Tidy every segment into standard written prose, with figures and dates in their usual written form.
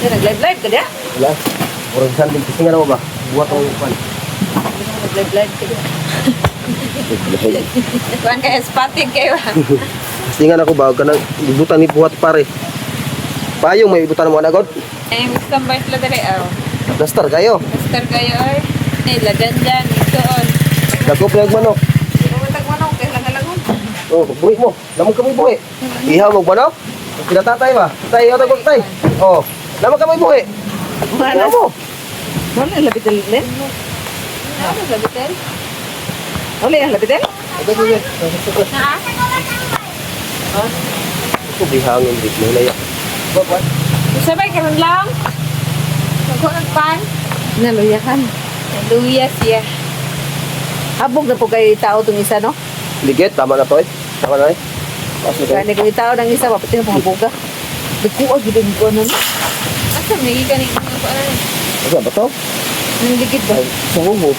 Nag-live-live ka dia? Wala. Orang sanding kasi nga naman ba? Buhat ang upan. Nag-live-live ka dia? Kuhan kayo, spotting kayo. Kasi nga ako ba, ka nang ibutan ni buhat pare. Payong may ibutan mo anagod. Ay, gusto ba sila dali? Dastar kayo. Master kayo ay. Ay, lagan dyan. Itoon. Dagop na manok. Pumatag manok, kaya lang-alangon. Oh, buhi mo. Lamang kami buhi. Ihaw mo manok. Pinatatay ba? Tay, o tagok tay. Oh, lamang kami buhi. Ihaw mo. Ano yung labitel, Len? Ano yung labitel? Ano yung labitel? Ito bihangin dito. May layak. Sabay ka rin lang. Magko nagpan. Naluyakan. Naluya siya. Habog na po kayo tao itong isa, no? Ligit, tama na to eh. Tama na eh. Pasok Kaya kayo. kung tao ng isa, papatin na pangabuga. Nagkuha, giling ko ano, no? Asa, may ganing mga po, ano? Asa ba to? Nang ligid ba? Ay, sa hubo.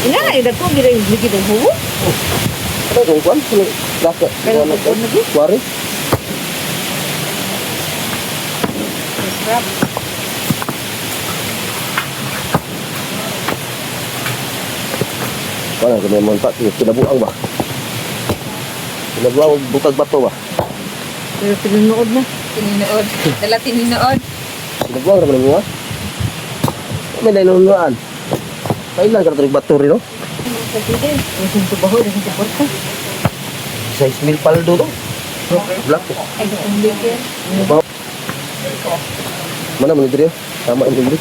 Nga, nagkuha, giling ligid ng huwo. Ano kung kuwan? Lasa. Kaya nagkuhan na gid. Kuwari. Crap. Wala, kung may montak. Kinabuang ba? Kinabuang bukag bato ba? Pero tininood na. Tininood. Dala tininood. Kinabuang naman mo ha? May nainunuan. Kailan ka na bato rin no? Sa pide. Ang sintubaho, ang sintuporta. 6,000 paldo to. Black to. Ay, ang ligid. Mana mo diri? Tama ang diri.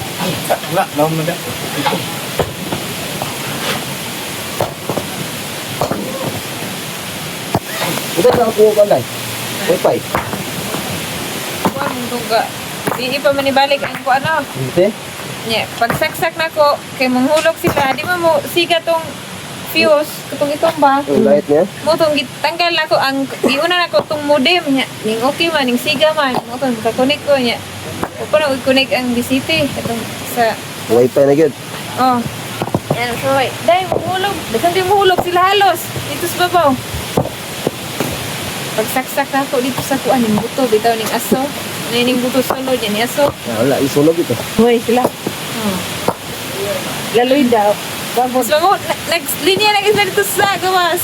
Wala, naon na dia. Ito na ako kanday. Wi-Fi. Kuha mong tuga. Di pa manibalik ang kuha na. Dito. Nya, pagsaksak na ko, kay manghulog sila, di ba mo siga tong fuse, katong itong ba? Ang light niya. Mo tong gitanggal na ko, ang giuna na ko tong modem nya. Ning okay man, ning siga man. Mo tong kakonek ko nya. O pa na i-connect ang BCT katong sa Wi-Fi na gyud. oh. Yan, so wait. Dahil mahulog. Dasan din mahulog sila halos. Dito sa babaw. Pagsaksak na ko dito sa kuan, ning buto, bitaw ning aso. Ning buto solo dyan, ni aso. Wala isunog ito. Hoy, sila. Oh. Laloy daw. Tapos mo, next linya na isa dito sa gawas.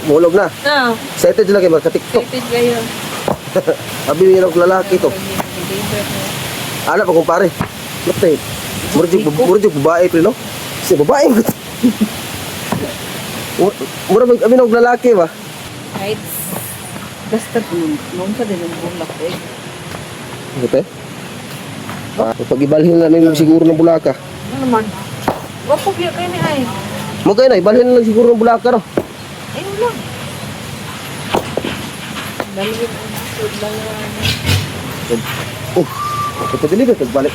Mulog na. No. Excited sila kay magka-TikTok. Excited kayo. Abi yung lalaki to. Ana pa kumpare. Lapit. Murjig babae pre no? Si babae. Mura mag abi og lalaki ba? Right. Basta nung sa din ang bulak eh. Ito. Pag ibalhin na lang siguro ng bulaka. Ano naman? Wapo kaya kayo ni ay. Mo kay na ibalhin na lang siguro ng bulaka no. Ayun lang. Dalawin ang sud lang. Oh. Ito dili ba balik.